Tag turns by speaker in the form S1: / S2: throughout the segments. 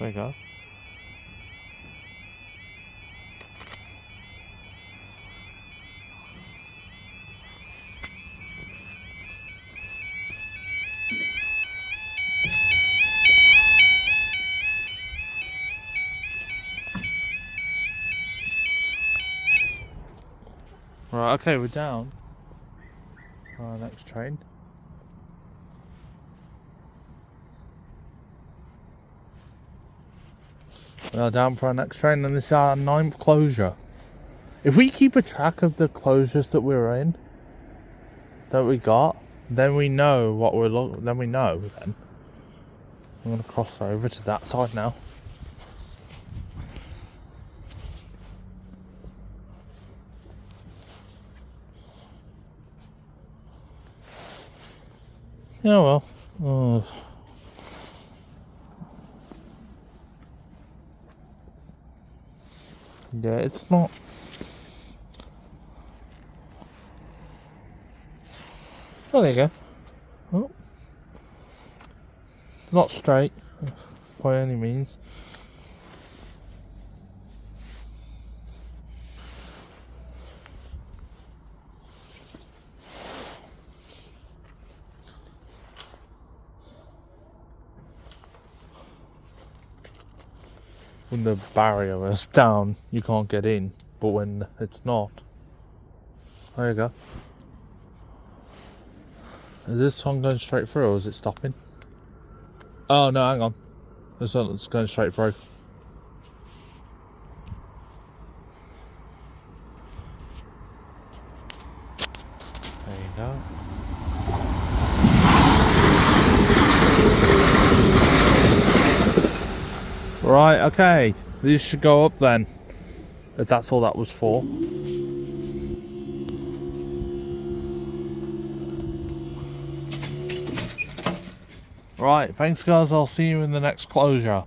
S1: There you go. Right, okay, we're down for our next train. We are down for our next train, and this is our 9th closure. If we keep a track of the closures that we're in, that we got, then we know what we're looking. Then we know. Then I'm going to cross over to that side now. Yeah, well. Oh. Yeah, it's not. Oh, there you go. Oh. It's not straight by any means. When the barrier is down, you can't get in, but when it's not, there you go. Is this one going straight through, or is it stopping? Oh no, hang on. This one's going straight through. There you go. Right, okay. These should go up then, if that's all that was for. Right, thanks guys, I'll see you in the next closure.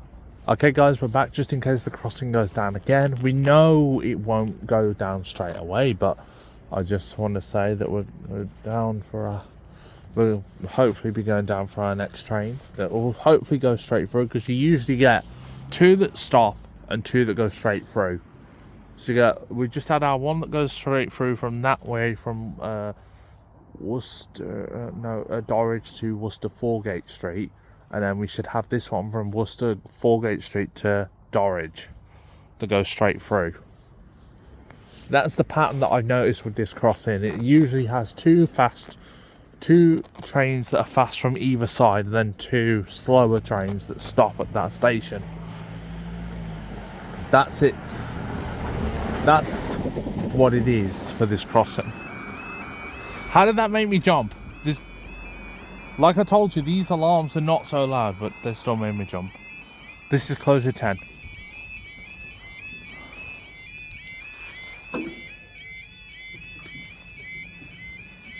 S1: Okay guys, we're back just in case the crossing goes down again. We know it won't go down straight away, but I just want to say that we're down for our... We'll hopefully be going down for our next train. That will hopefully go straight through, because you usually get 2 that stop and 2 that go straight through. So we just had our one that goes straight through from that way, from Dorridge to Worcester Foregate Street, and then we should have this one from Worcester Foregate Street to Dorridge that goes straight through. That's the pattern that I've noticed with this crossing. It usually has 2 trains that are fast from either side, and then 2 slower trains that stop at that station. That's what it is for this crossing. How did that make me jump? Like I told you, these alarms are not so loud, but they still made me jump. This is closure 10.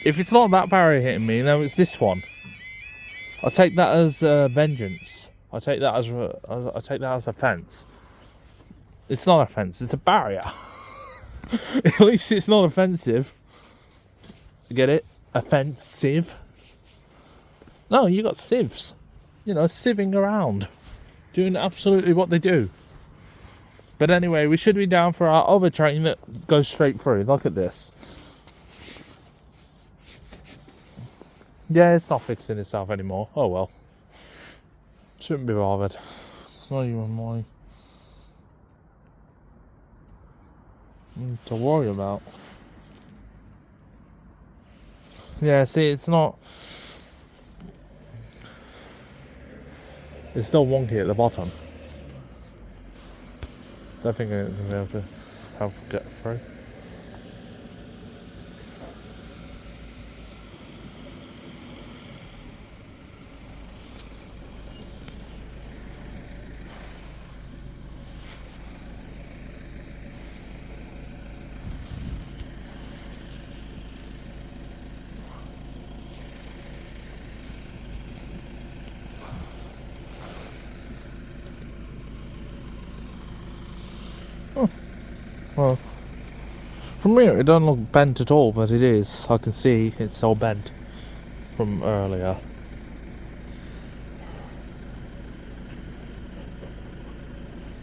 S1: If it's not that barrier hitting me, then it's this one. I'll take that as vengeance. I take that as a fence. It's not a fence, it's a barrier. At least it's not offensive. Get it? Offensive. No, you got sieves. You know, sieving around. Doing absolutely what they do. But anyway, we should be down for our other train that goes straight through. Look at this. Yeah, it's not fixing itself anymore. Oh well. Shouldn't be bothered. It's not even my... to worry about. Yeah, see, it's not... It's still wonky at the bottom. Don't think I'm going to be able to get through. Well, from here it doesn't look bent at all, but it is. I can see it's all bent from earlier.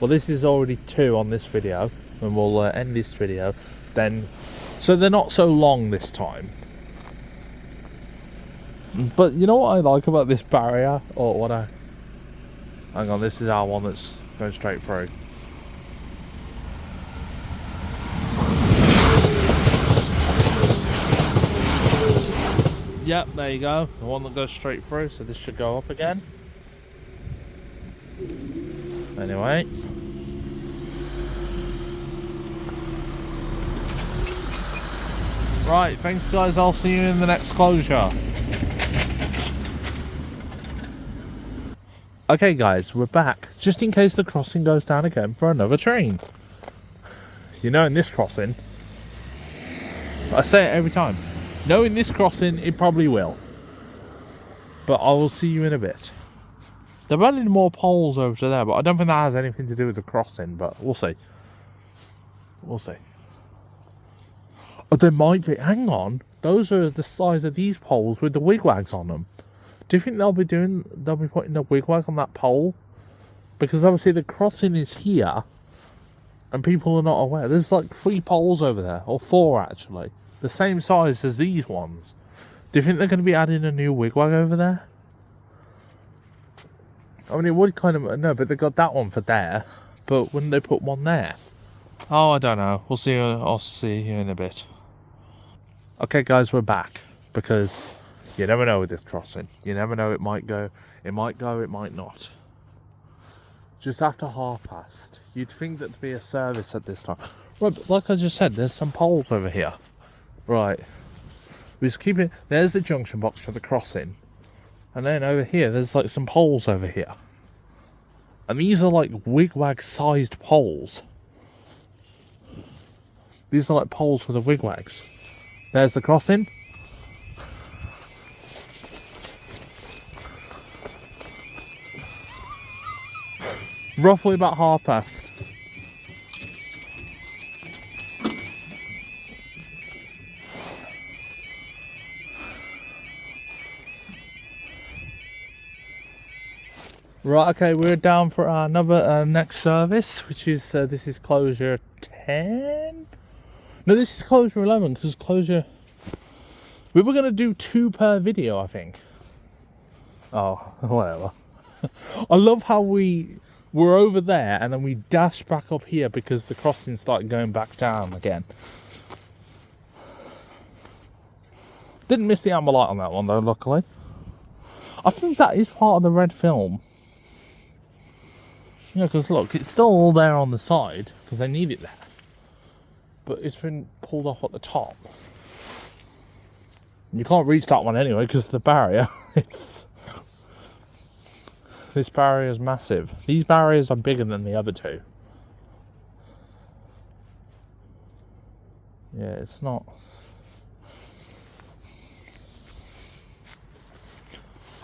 S1: Well, this is already 2 on this video, and we'll end this video then. So they're not so long this time. But you know what I like about this barrier, or what I... Hang on, this is our one that's going straight through. Yep, there you go. The one that goes straight through, so this should go up again. Anyway. Right, thanks guys, I'll see you in the next closure. Okay guys, we're back. Just in case the crossing goes down again for another train. You know, in this crossing, I say it every time, knowing this crossing, it probably will. But I will see you in a bit. They're adding more poles over to there, but I don't think that has anything to do with the crossing, but we'll see. We'll see. Oh, there might be. Hang on. Those are the size of these poles with the wigwags on them. Do you think they'll be putting a wigwag on that pole? Because obviously the crossing is here, and people are not aware. There's like 3 poles over there, or 4 actually. The same size as these ones. Do you think they're going to be adding a new wigwag over there? I mean, it would kind of... No, but they got that one for there. But wouldn't they put one there? Oh, I don't know. We'll see. I'll see you in a bit. Okay, guys, we're back. Because you never know with this crossing. You never know. It might go. It might go. It might not. Just after past. You'd think that there'd be a service at this time. Right, but like I just said, there's some poles over here. Right. We just keep it. There's the junction box for the crossing. And then over here, there's like some poles over here. And these are like wigwag sized poles. These are like poles for the wigwags. There's the crossing. Roughly about past. Right, okay, we're down for another next service, which is, this is closure 10? No, this is closure 11, because closure... We were going to do 2 per video, I think. Oh, whatever. I love how we were over there, and then we dashed back up here because the crossing started going back down again. Didn't miss the amber light on that one, though, luckily. I think that is part of the red film. Yeah, because look, it's still all there on the side, because they need it there. But it's been pulled off at the top. You can't reach that one anyway, because the barrier, this barrier is massive. These barriers are bigger than the other 2. Yeah, it's not...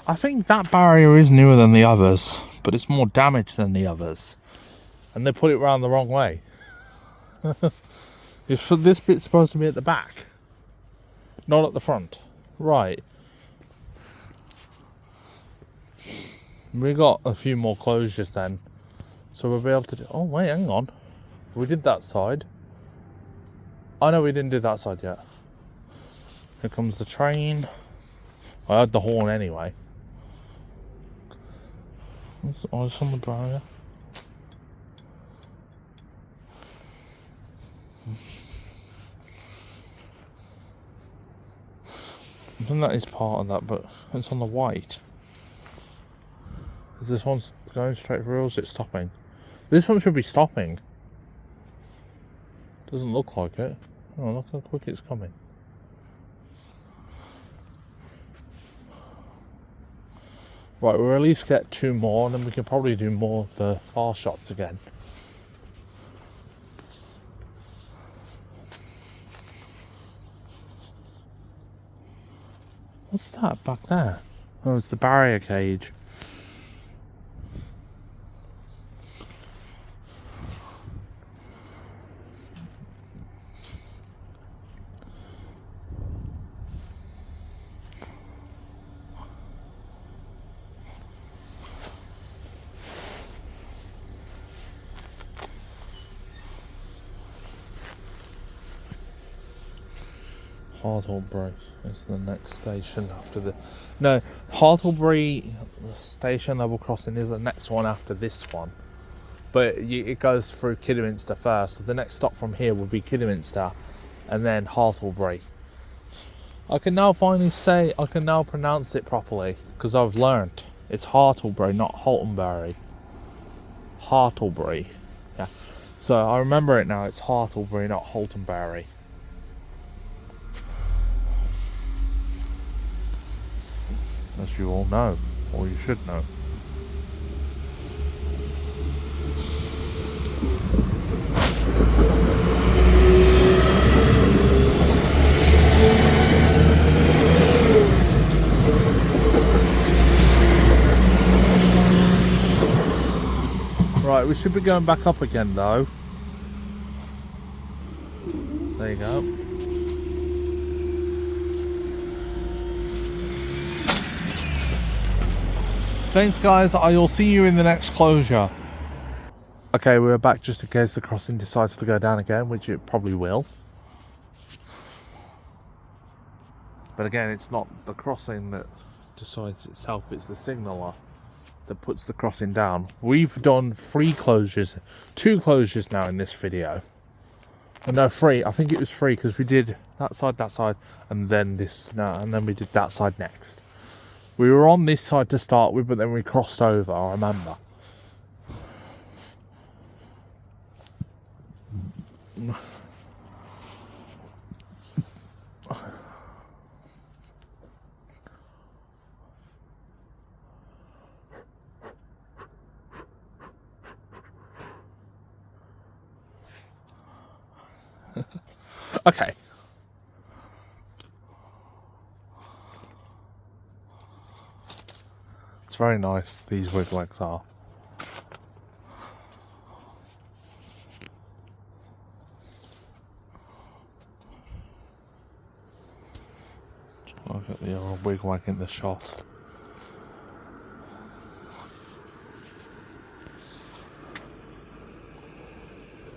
S1: I think that barrier is newer than the others, but it's more damaged than the others. And they put it round the wrong way. This bit's supposed to be at the back, not at the front. Right. We got a few more closures then, so we'll be able to do... Oh wait, hang on. We did that side. Oh no, we didn't do that side yet. Here comes the train. I heard the horn anyway. Oh, it's on the barrier. I think that is part of that, but it's on the white. Is this one's going straight through, or is it stopping? This one should be stopping. Doesn't look like it. Oh, look how quick it's coming. Right, we'll at least get 2 more, and then we can probably do more of the far shots again. What's that back there? Oh, it's the barrier cage. Hartlebury is the next station after the... No, Hartlebury station level crossing is the next one after this one. But it goes through Kidderminster first. So the next stop from here would be Kidderminster and then Hartlebury. I can now pronounce it properly because I've learnt. It's Hartlebury, not Haltonbury. Hartlebury. Yeah. So I remember it now. It's Hartlebury, not Haltonbury. As you all know, or you should know. Right, we should be going back up again though. There you go. Thanks guys, I'll see you in the next closure. Okay, we're back just in case the crossing decides to go down again, which it probably will. But again, it's not the crossing that decides itself, it's the signaller that puts the crossing down. We've done 2 closures now in this video. Oh, no, 3. I think it was 3 because we did that side, and then this now, and then we did that side next. We were on this side to start with, but then we crossed over, I remember. Okay. It's very nice, these wigwags are. Look at the old wigwag in the shot.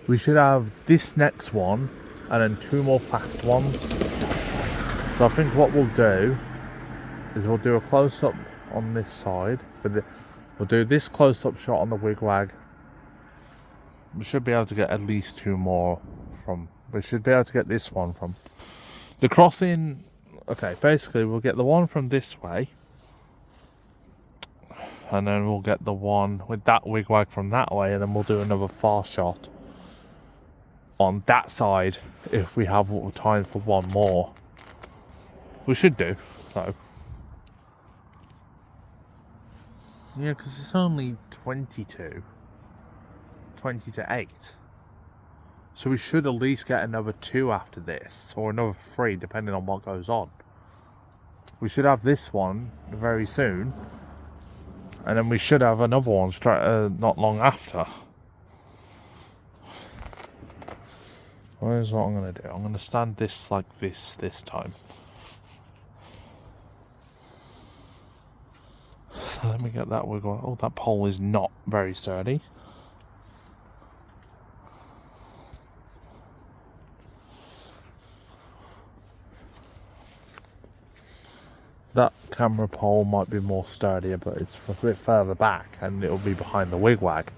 S1: We should have this next one and then 2 more fast ones. So I think what we'll do is we'll do a close-up on this side. We'll do this close-up shot on the wigwag. We should be able to get at least 2 more from... We should be able to get this one from... The crossing... Okay, basically we'll get the one from this way. And then we'll get the one with that wigwag from that way. And then we'll do another fast shot on that side if we have time for 1 more. We should do, though. Yeah, because it's only 20 to 8. So we should at least get another 2 after this, or another 3, depending on what goes on. We should have this one very soon, and then we should have another one not long after. Here's what I'm going to do. I'm going to stand this like this time. So let me get that wiggle. Oh, that pole is not very sturdy. That camera pole might be more sturdier, but it's a bit further back and it'll be behind the wigwag.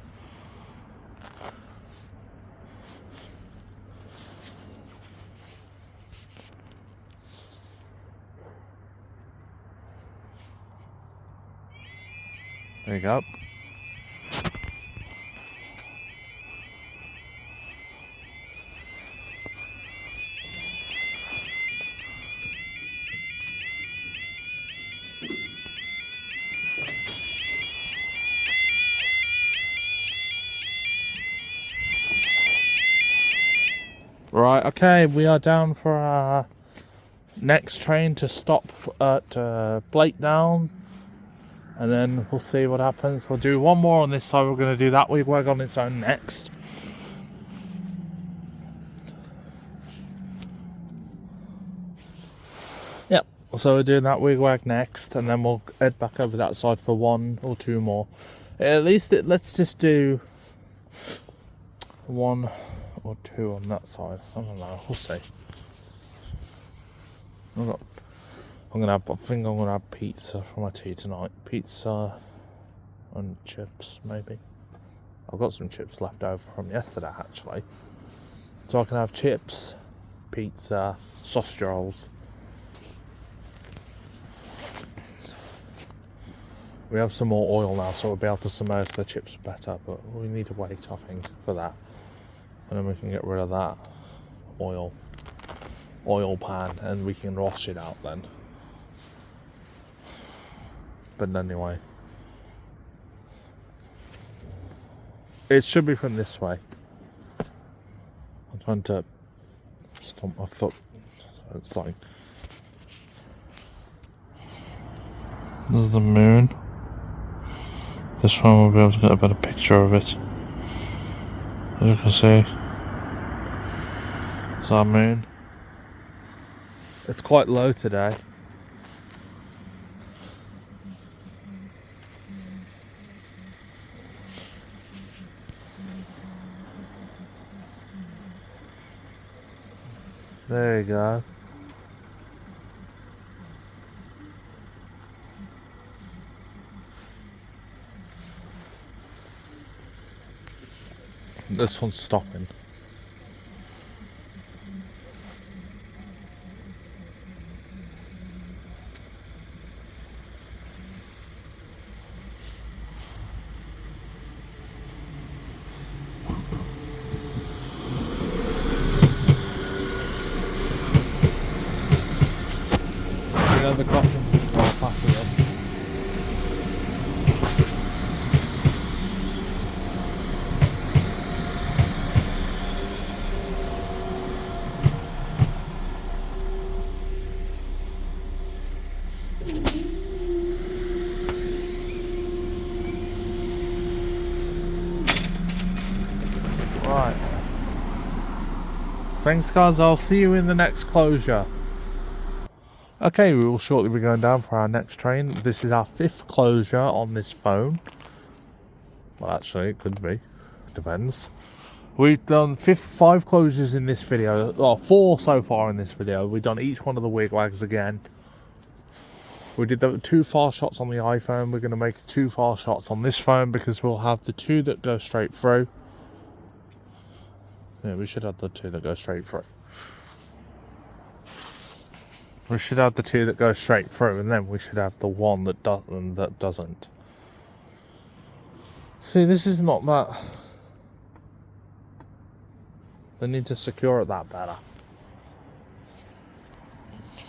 S1: There you go. Right, okay, we are down for our next train to stop at Blakedown. And then we'll see what happens. We'll do 1 more on this side. We're going to do that wigwag on its own next. Yep. So we're doing that wigwag next, and then we'll head back over that side for 1 or 2 more. At least let's just do 1 or 2 on that side. I don't know. We'll see. I think I'm gonna have pizza for my tea tonight. Pizza and chips, maybe. I've got some chips left over from yesterday, actually. So I can have chips, pizza, sausage rolls. We have some more oil now, so we'll be able to submerge the chips better, but we need to wait, I think, for that. And then we can get rid of that oil pan, and we can wash it out then. But anyway, it should be from this way. I'm trying to stomp my foot, so it's like, there's the moon. This one we'll be able to get a better picture of it. As you can see, there's our moon. It's quite low today. There you go. This one's stopping. You know the crossings we can go past this. Right. Thanks guys, I'll see you in the next closure. Okay, we will shortly be going down for our next train. This is our 5th closure on this phone. Well, actually, it could be. Depends. We've done 5 closures in this video. Well, 4 so far in this video. We've done each one of the wigwags again. We did the 2 far shots on the iPhone. We're going to make 2 far shots on this phone because we'll have the 2 that go straight through. Yeah, we should have the 2 that go straight through. We should have the 2 that go straight through, and then we should have the 1 that doesn't. See, this is not that. They need to secure it that better.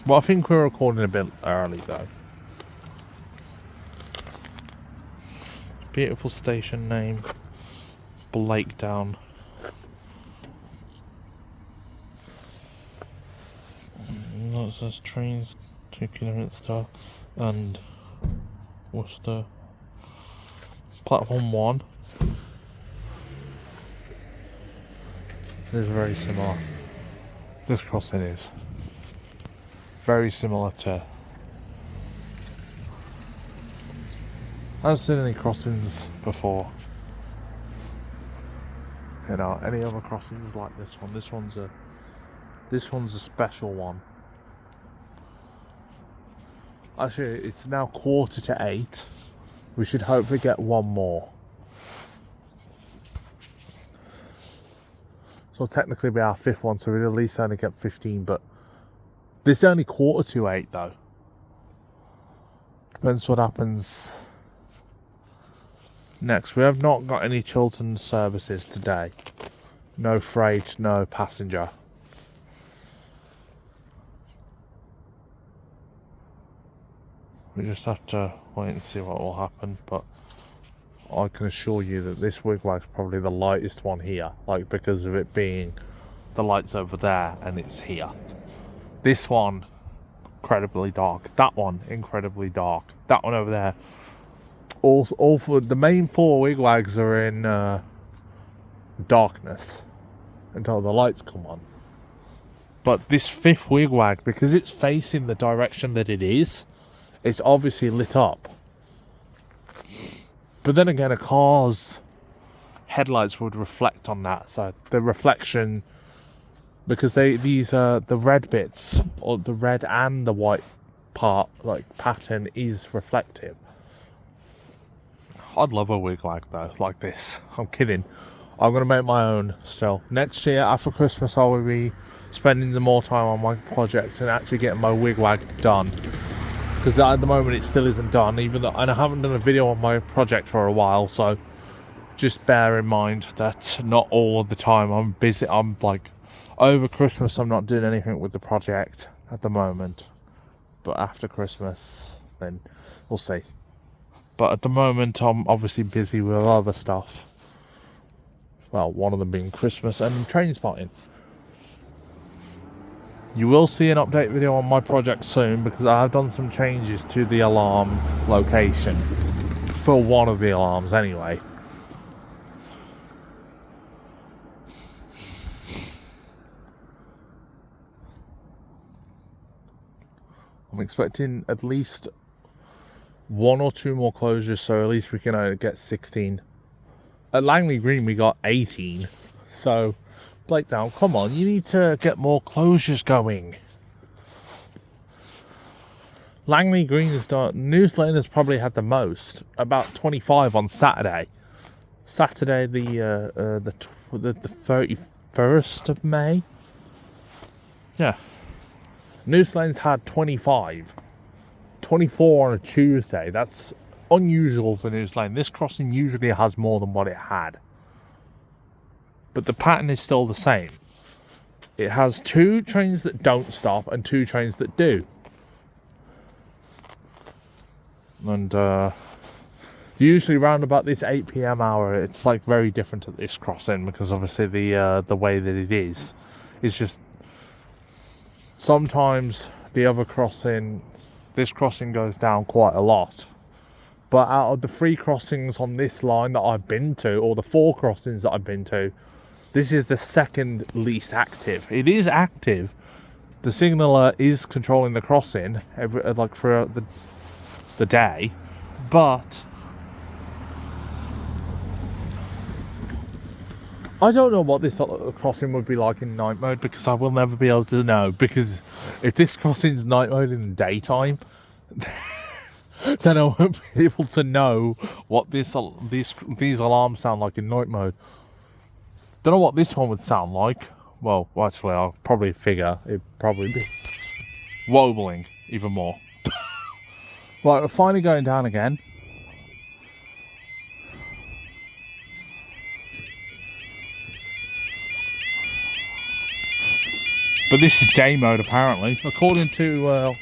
S1: But I think we're recording a bit early though. Beautiful station name, Blakedown. That says trains 2 km and Worcester. Platform 1 is very similar. This crossing is very similar to. I haven't seen any crossings before. You know, any other crossings like this one. This one's a special one. Actually, it's now 7:45. We should hopefully get 1 more. So it'll technically be our 5th one, so we'd at least only get 15, but this is only 7:45 though. Depends what happens next. We have not got any Chiltern services today. No freight, no passenger. We just have to wait and see what will happen, but I can assure you that this wigwag's probably the lightest one here, like because of it being the lights over there and it's here. This one, incredibly dark. That one, incredibly dark. That one over there. All for the main 4 wigwags are in darkness until the lights come on. But this 5th wigwag, because it's facing the direction that it is, it's obviously lit up. But then again, a car's headlights would reflect on that, so the reflection because the red bits, or the red and the white part, like pattern, is reflective. I'd love a wig like this. I'm kidding. I'm going to make my own still. Next year, after Christmas, I will be spending more time on my project and actually getting my wig done. Because at the moment, it still isn't done, and I haven't done a video on my project for a while, so just bear in mind that not all of the time I'm busy. I'm like, over Christmas, I'm not doing anything with the project at the moment. But after Christmas, then we'll see. But at the moment, I'm obviously busy with other stuff. Well, one of them being Christmas and train spotting. You will see an update video on my project soon, because I have done some changes to the alarm location. For one of the alarms, anyway. I'm expecting at least 1 or 2 more closures, so at least we can get 16. At Langley Green, we got 18. So, Blakedown, come on, you need to get more closures going. Langley Green has done. News Lane has probably had the most, about 25 on Saturday. Saturday, the 31st of May. Yeah. News Lane's had 25. 24 on a Tuesday. That's unusual for News Lane. This crossing usually has more than what it had. But the pattern is still the same. It has 2 trains that don't stop and 2 trains that do. And usually round about this 8 PM hour, it's like very different at this crossing, because obviously the way that it is, it's just sometimes the other crossing, this crossing goes down quite a lot. But out of the 3 crossings on this line that I've been to, or the 4 crossings that I've been to, this is the second least active. It is active. The signaller is controlling the crossing like throughout the day, but I don't know what this crossing would be like in night mode, because I will never be able to know. Because if this crossing's night mode in the daytime, then I won't be able to know what these alarms sound like in night mode. Don't know what this one would sound like. Well, actually, I'll probably figure it'd probably be wobbling even more. Right, we're finally going down again. But this is day mode, apparently. According to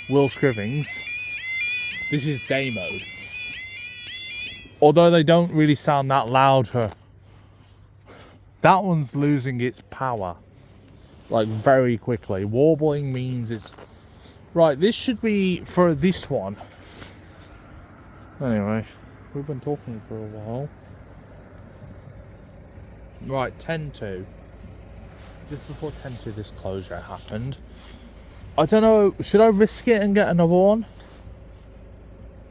S1: Will Scrivings, this is day mode. Although they don't really sound that loud for... That one's losing its power. Like, very quickly. Warbling means it's... Right, this should be for this one. Anyway, we've been talking for a while. Right, 10-2. Just before 10-2 this closure happened. I don't know, should I risk it and get another one?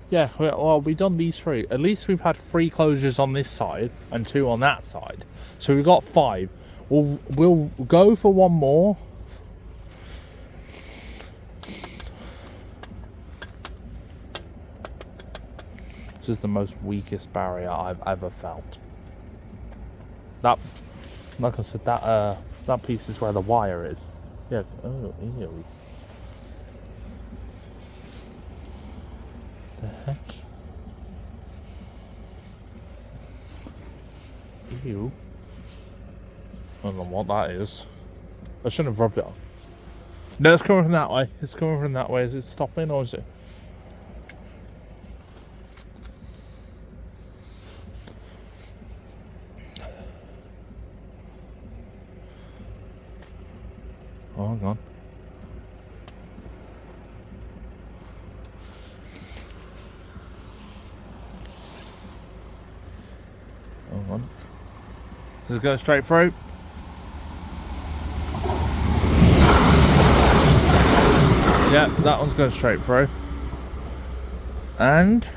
S1: Yeah, well, we've done these 3. At least we've had 3 closures on this side and 2 on that side. So we've got 5. We'll go for 1 more. This is the most weakest barrier I've ever felt. That, like I said, that piece is where the wire is. Yeah. Oh, ew. The heck? Ew. I don't know what that is. I shouldn't have rubbed it on. No, it's coming from that way. It's coming from that way. Is it stopping or is it? Oh, hang on. Hang on. Does it go straight through? Yeah, that one's going straight through. And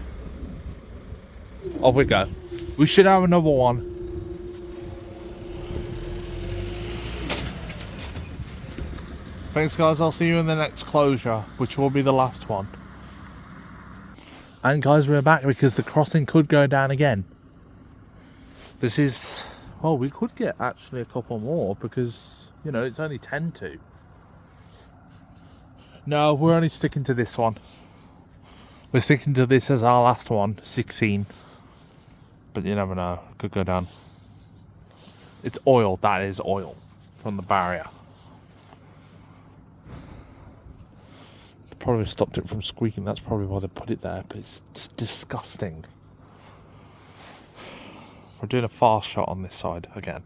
S1: off we go. We should have another one. Thanks guys, I'll see you in the next closure, which will be the last one. And guys, we're back because the crossing could go down again. This is, well, we could get actually a couple more because, you know, it's only 10 to. No, we're only sticking to this one. We're sticking to this as our last one, 16. But you never know, could go down. It's oil, that is oil from the barrier. Probably stopped it from squeaking, that's probably why they put it there, but it's disgusting. We're doing a fast shot on this side again.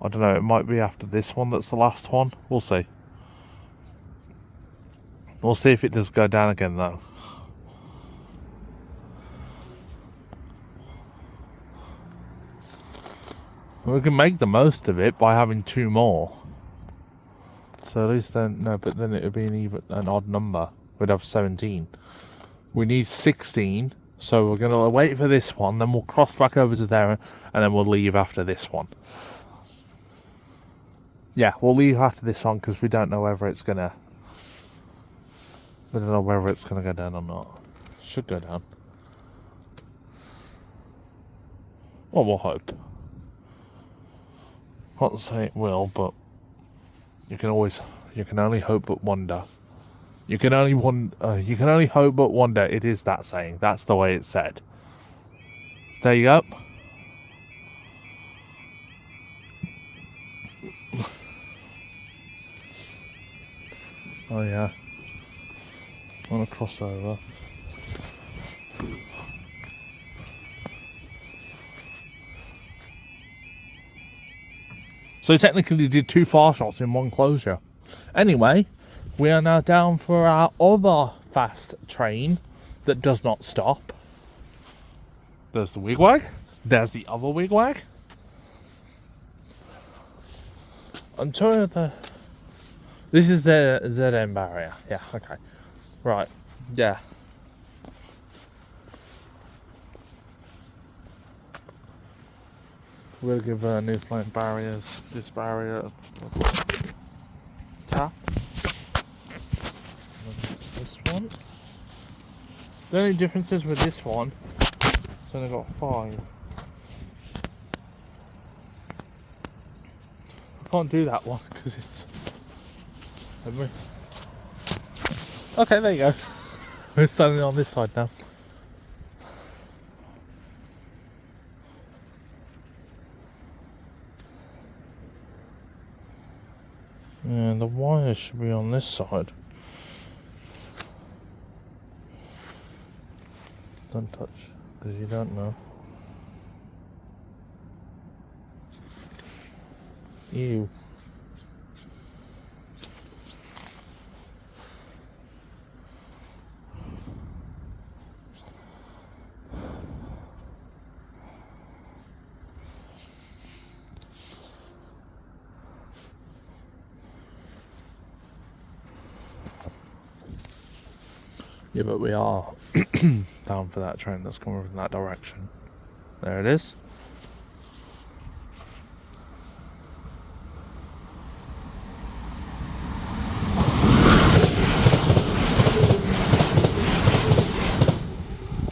S1: I don't know, it might be after this one that's the last one. We'll see. We'll see if it does go down again though. We can make the most of it by having 2 more. So at least then, no, but then it would be an odd number. We'd have 17. We need 16. So we're going to wait for this one, then we'll cross back over to there, and then we'll leave after this one. Yeah, we'll leave after this one because we don't know whether it's going to... We don't know whether it's going to go down or not. Should go down. Well, we'll hope. Can't say it will, but you can only hope but wonder. You can only hope but wonder. It is that saying. That's the way it's said. There you go. Oh yeah. On a crossover. So technically you did 2 fast shots in one closure. Anyway, we are now down for our other fast train that does not stop. There's the wigwag. There's the other wigwag. Until the... This is the ZN barrier. Yeah, okay. Right, yeah. We'll give News Line barriers, this barrier tap. This one. The only difference is with this one, it's only got 5. I can't do that one because it's... Okay, there you go. We're standing on this side now. And the wires should be on this side. Don't touch, because you don't know. Ew. Yeah, but we are down for that train that's coming from that direction. There it is.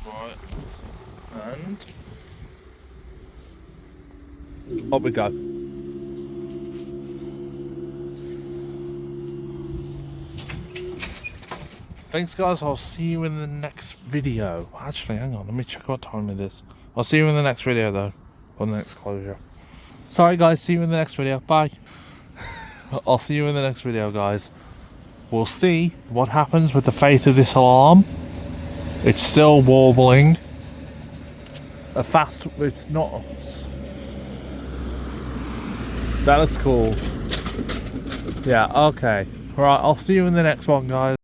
S1: Right. And up we go. Thanks guys, I'll see you in the next video. Actually, hang on, let me check what time it is. I'll see you in the next video though, or the next closure. Sorry guys, see you in the next video, bye. I'll see you in the next video guys. We'll see what happens with the fate of this alarm. It's still warbling. It's not... That looks cool. Yeah, okay. Right, I'll see you in the next one guys.